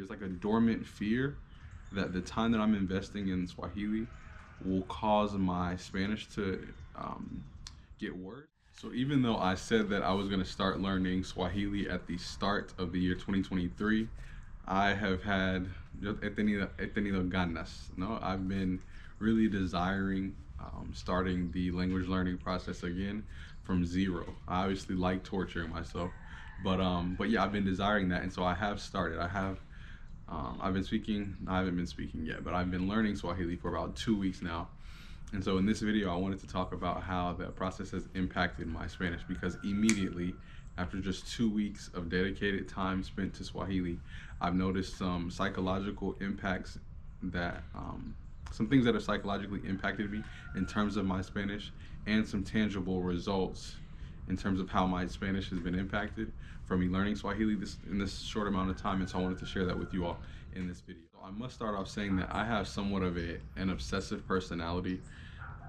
there's like a dormant fear that the time that I'm investing in Swahili will cause my Spanish to get worse. So even though I said that I was going to start learning Swahili at the start of the year 2023, I have had he tenido ganas. No, I've been really desiring starting the language learning process again from zero. I obviously like torturing myself, but yeah, I've been desiring that, and so I have started. I've been speaking. I haven't been speaking yet, but I've been learning Swahili for about 2 weeks now. And so in this video, I wanted to talk about how that process has impacted my Spanish because immediately after just 2 weeks of dedicated time spent to Swahili, I've noticed some psychological impacts that, some things that have psychologically impacted me in terms of my Spanish and some tangible results in terms of how my Spanish has been impacted from me learning Swahili in this short amount of time. And so I wanted to share that with you all in this video. So I must start off saying that I have somewhat of an obsessive personality.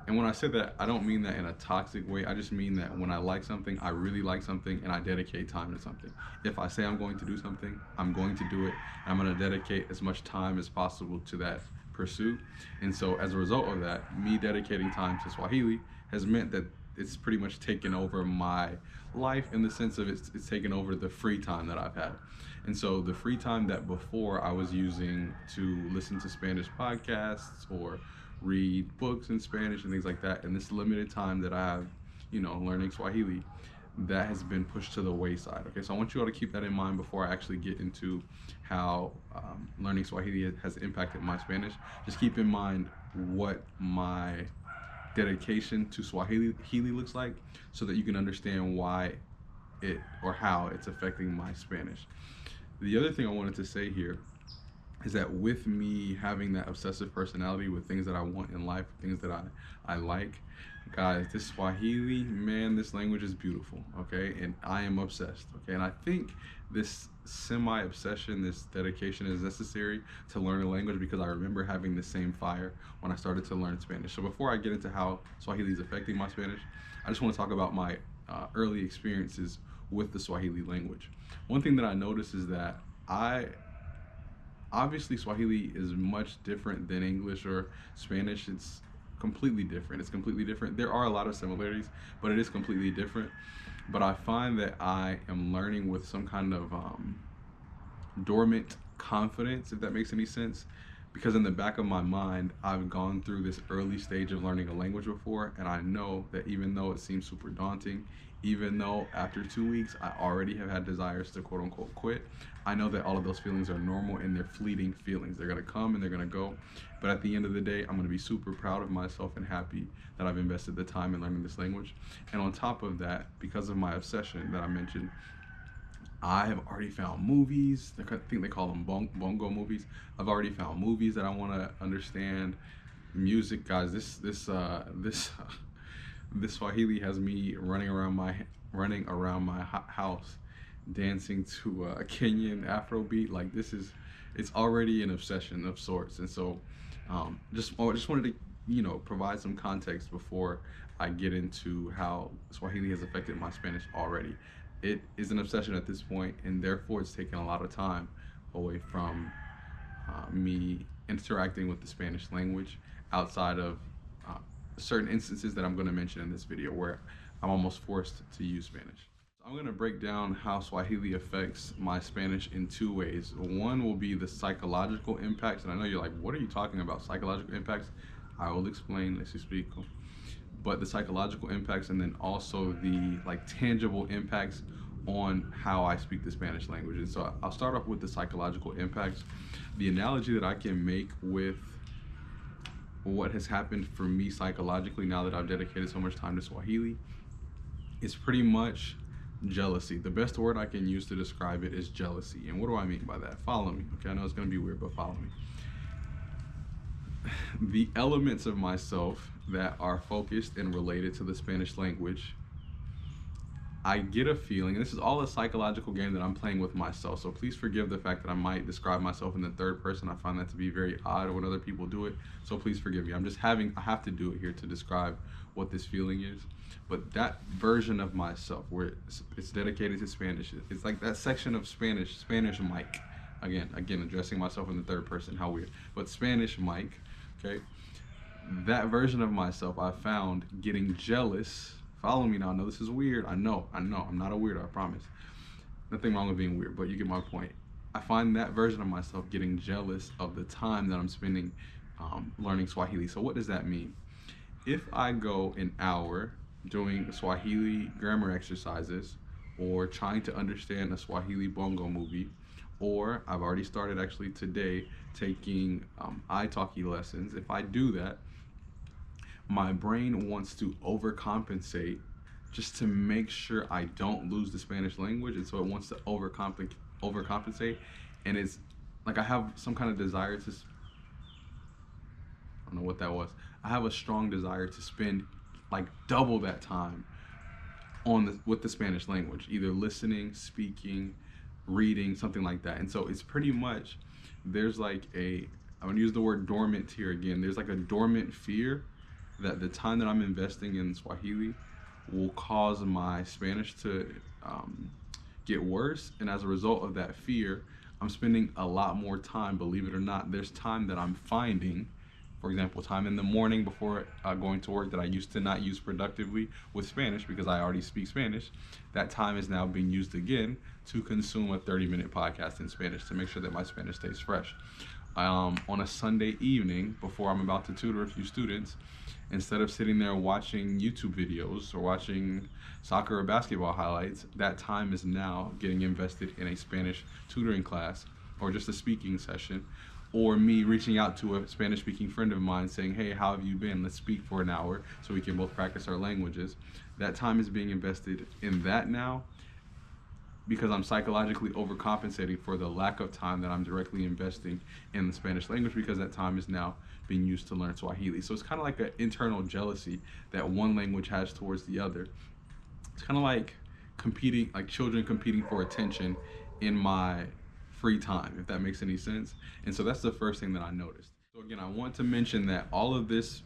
And when I say that, I don't mean that in a toxic way. I just mean that when I like something, I really like something, and I dedicate time to something. If I say I'm going to do something, I'm going to do it, and I'm going to dedicate as much time as possible to that pursuit. And so as a result of that, me dedicating time to Swahili has meant that it's pretty much taken over my life in the sense of it's taken over the free time that I've had. And so the free time that before I was using to listen to Spanish podcasts or read books in Spanish and things like that, and this limited time that I have, learning Swahili, that has been pushed to the wayside. Okay, so I want you all to keep that in mind before I actually get into how learning Swahili has impacted my Spanish. Just keep in mind what my dedication to Swahili looks like so that you can understand why it or how it's affecting my Spanish. The other thing I wanted to say here is that with me having that obsessive personality with things that I want in life, things that I like, guys, this Swahili, man, this language is beautiful, okay? And I am obsessed, okay? And I think this semi-obsession, this dedication is necessary to learn a language because I remember having the same fire when I started to learn Spanish. So before I get into how Swahili is affecting my Spanish, I just want to talk about my early experiences with the Swahili language. One thing that I noticed is that obviously Swahili is much different than English or Spanish. It's completely different. It's completely different. There are a lot of similarities, but it is completely different. But I find that I am learning with some kind of dormant confidence, if that makes any sense, because in the back of my mind, I've gone through this early stage of learning a language before, and I know that even though it seems super daunting, even though after 2 weeks I already have had desires to quote unquote quit, I know that all of those feelings are normal and they're fleeting feelings. They're gonna come and they're gonna go. But at the end of the day, I'm gonna be super proud of myself and happy that I've invested the time in learning this language. And on top of that, because of my obsession that I mentioned, I have already found movies. I think they call them bongo movies. I've already found movies that I want to understand. Music, guys. This Swahili has me running around my house, dancing to a Kenyan Afrobeat. Like it's already an obsession of sorts. And so, I just wanted to provide some context before I get into how Swahili has affected my Spanish already. It is an obsession at this point, and therefore it's taken a lot of time away from me interacting with the Spanish language outside of certain instances that I'm going to mention in this video where I'm almost forced to use Spanish. I'm going to break down how Swahili affects my Spanish in two ways. One will be the psychological impacts, and I know you're like, what are you talking about? Psychological impacts? I will explain. Les explico. But the psychological impacts, and then also the tangible impacts on how I speak the Spanish language. And so I'll start off with the psychological impacts. The analogy that I can make with what has happened for me psychologically now that I've dedicated so much time to Swahili is pretty much jealousy. The best word I can use to describe it is jealousy. And what do I mean by that? Follow me. Okay, I know it's going to be weird, but follow me. The elements of myself that are focused and related to the Spanish language, I get a feeling, and this is all a psychological game that I'm playing with myself, so please forgive the fact that I might describe myself in the third person. I find that to be very odd when other people do it, so please forgive me. I have to do it here to describe what this feeling is. But that version of myself where it's dedicated to Spanish, it's like that section of Spanish Mike, Again, addressing myself in the third person, how weird. But Spanish, Mike, okay? That version of myself I found getting jealous. Follow me now. I know this is weird. I know. I'm not a weirdo, I promise. Nothing wrong with being weird, but you get my point. I find that version of myself getting jealous of the time that I'm spending learning Swahili. So what does that mean? If I go an hour doing Swahili grammar exercises or trying to understand a Swahili bongo movie, or I've already started actually today taking italki lessons. If I do that, my brain wants to overcompensate just to make sure I don't lose the Spanish language, and so it wants to overcompensate, and it's like I have some kind of desire to. I don't know what that was. I have a strong desire to spend like double that time with the Spanish language, either listening, speaking, reading, something like that. And so it's pretty much there's like I'm gonna use the word dormant here again. There's like a dormant fear that the time that I'm investing in Swahili will cause my Spanish to get worse, and as a result of that fear, I'm spending a lot more time. Believe it or not, there's time that I'm finding. For example, time in the morning before going to work that I used to not use productively with Spanish because I already speak Spanish. That time is now being used again to consume a 30-minute podcast in Spanish to make sure that my Spanish stays fresh. On a Sunday evening, before I'm about to tutor a few students, instead of sitting there watching YouTube videos or watching soccer or basketball highlights, that time is now getting invested in a Spanish tutoring class or just a speaking session, or me reaching out to a Spanish speaking friend of mine saying, hey, how have you been? Let's speak for an hour so we can both practice our languages. That time is being invested in that now because I'm psychologically overcompensating for the lack of time that I'm directly investing in the Spanish language, because that time is now being used to learn Swahili. So it's kind of like an internal jealousy that one language has towards the other. It's kind of like competing, like children competing for attention in my free time, if that makes any sense. And so that's the first thing that I noticed. So again, I want to mention that all of this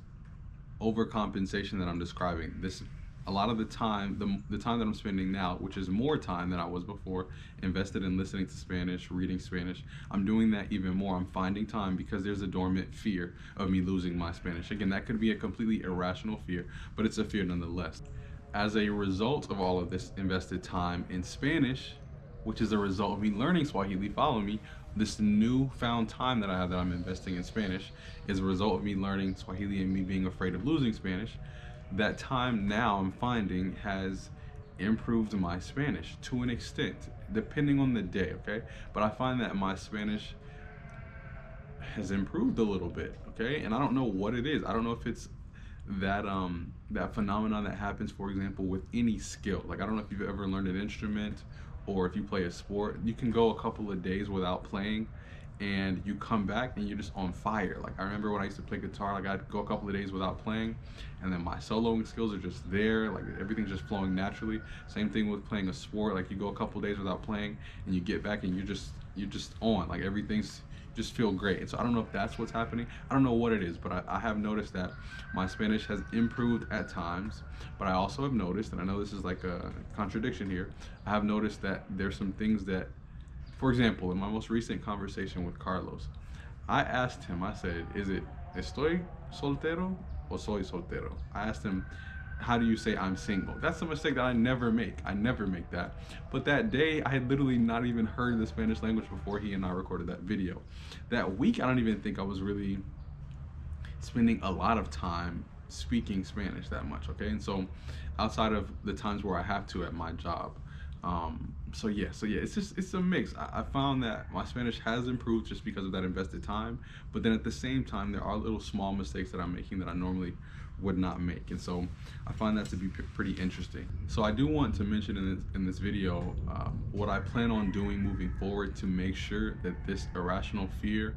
overcompensation that I'm describing, this a lot of the time, the time that I'm spending now, which is more time than I was before, invested in listening to Spanish, reading Spanish, I'm doing that even more. I'm finding time because there's a dormant fear of me losing my Spanish. Again, that could be a completely irrational fear, but it's a fear nonetheless. As a result of all of this invested time in Spanish, which is a result of me learning Swahili, follow me, this newfound time that I have that I'm investing in Spanish is a result of me learning Swahili and me being afraid of losing Spanish. That time now I'm finding has improved my Spanish to an extent, depending on the day, okay? But I find that my Spanish has improved a little bit, okay? And I don't know what it is. I don't know if it's that phenomenon that happens, for example, with any skill. Like, I don't know if you've ever learned an instrument or if you play a sport. You can go a couple of days without playing and you come back and you're just on fire. Like, I remember when I used to play guitar, like I'd go a couple of days without playing and then my soloing skills are just there, like everything's just flowing naturally. Same thing with playing a sport. Like, you go a couple of days without playing and you get back and you're just on, like everything's just feel great. And so I don't know if that's what's happening. I don't know what it is, but I have noticed that my Spanish has improved at times. But I also have noticed, and I know this is like a contradiction here, I have noticed that there's some things that, for example, in my most recent conversation with Carlos, I asked him, I said, is it estoy soltero or soy soltero? I asked him, how do you say I'm single? That's a mistake that I never make. I never make that. But that day, I had literally not even heard the Spanish language before he and I recorded that video. That week, I don't even think I was really spending a lot of time speaking Spanish that much, okay? And so outside of the times where I have to at my job. So yeah, it's a mix. I found that my Spanish has improved just because of that invested time, but then at the same time, there are little small mistakes that I'm making that I normally would not make, and so I find that to be pretty interesting. So I do want to mention in this video what I plan on doing moving forward to make sure that this irrational fear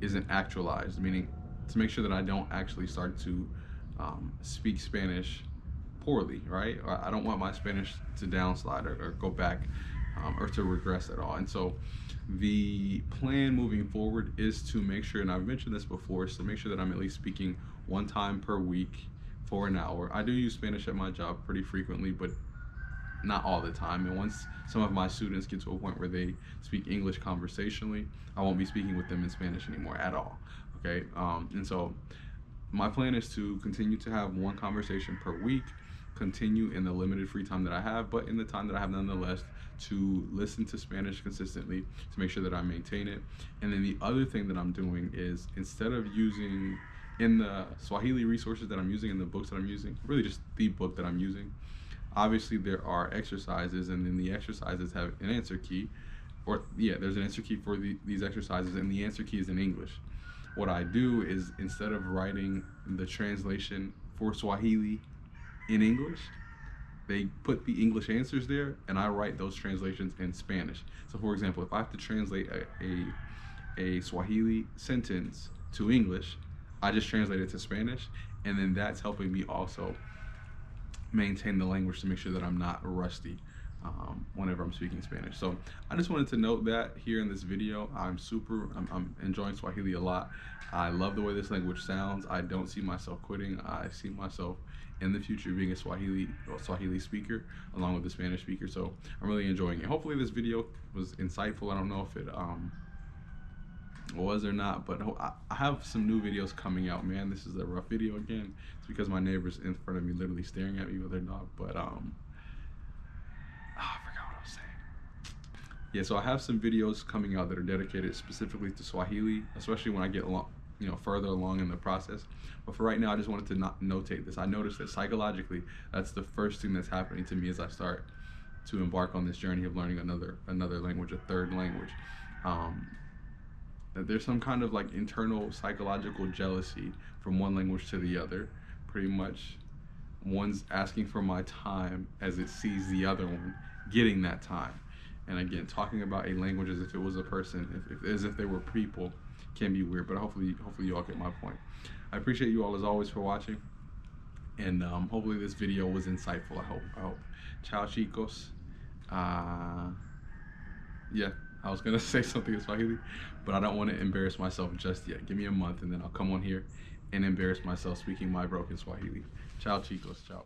isn't actualized, meaning to make sure that I don't actually start to speak Spanish poorly, right? I don't want my Spanish to downslide or go back or to regress at all. And so the plan moving forward is to make sure, and I've mentioned this before, is to make sure that I'm at least speaking one time per week for an hour. I do use Spanish at my job pretty frequently, but not all the time. And once some of my students get to a point where they speak English conversationally, I won't be speaking with them in Spanish anymore at all. Okay, and so my plan is to continue to have one conversation per week, continue in the limited free time that I have, but in the time that I have nonetheless, to listen to Spanish consistently to make sure that I maintain it. And then the other thing that I'm doing is, instead of using in the Swahili resources that I'm using, in the books that I'm using, really just the book that I'm using, obviously there are exercises, and then the exercises have an answer key, or yeah, there's an answer key for these exercises, and the answer key is in English. What I do is, instead of writing the translation for Swahili in English, they put the English answers there, and I write those translations in Spanish. So, for example, if I have to translate a Swahili sentence to English, I just translate it to Spanish, and then that's helping me also maintain the language to make sure that I'm not rusty whenever I'm speaking Spanish. So I just wanted to note that here in this video. I'm enjoying Swahili a lot. I love the way this language sounds. I don't see myself quitting. I see myself in the future being a Swahili speaker along with the Spanish speaker. So I'm really enjoying it. Hopefully this video was insightful. I don't know if it was or not, but I have some new videos coming out. Man, this is a rough video again. It's because my neighbor's in front of me literally staring at me with their dog. But I forgot what I was saying. Yeah, so I have some videos coming out that are dedicated specifically to Swahili, especially when I get further along in the process. But for right now, I just wanted to notate this. I noticed that psychologically, that's the first thing that's happening to me as I start to embark on this journey of learning another language, a third language. That there's some kind of like internal psychological jealousy from one language to the other. Pretty much, one's asking for my time as it sees the other one getting that time. And again, talking about a language as if it was a person, as if they were people, can be weird. But hopefully you all get my point. I appreciate you all as always for watching, and hopefully this video was insightful. I hope. Ciao, chicos. Yeah, I was gonna say something in Swahili, but I don't want to embarrass myself just yet. Give me a month, and then I'll come on here and embarrass myself speaking my broken Swahili. Ciao, chicos. Ciao.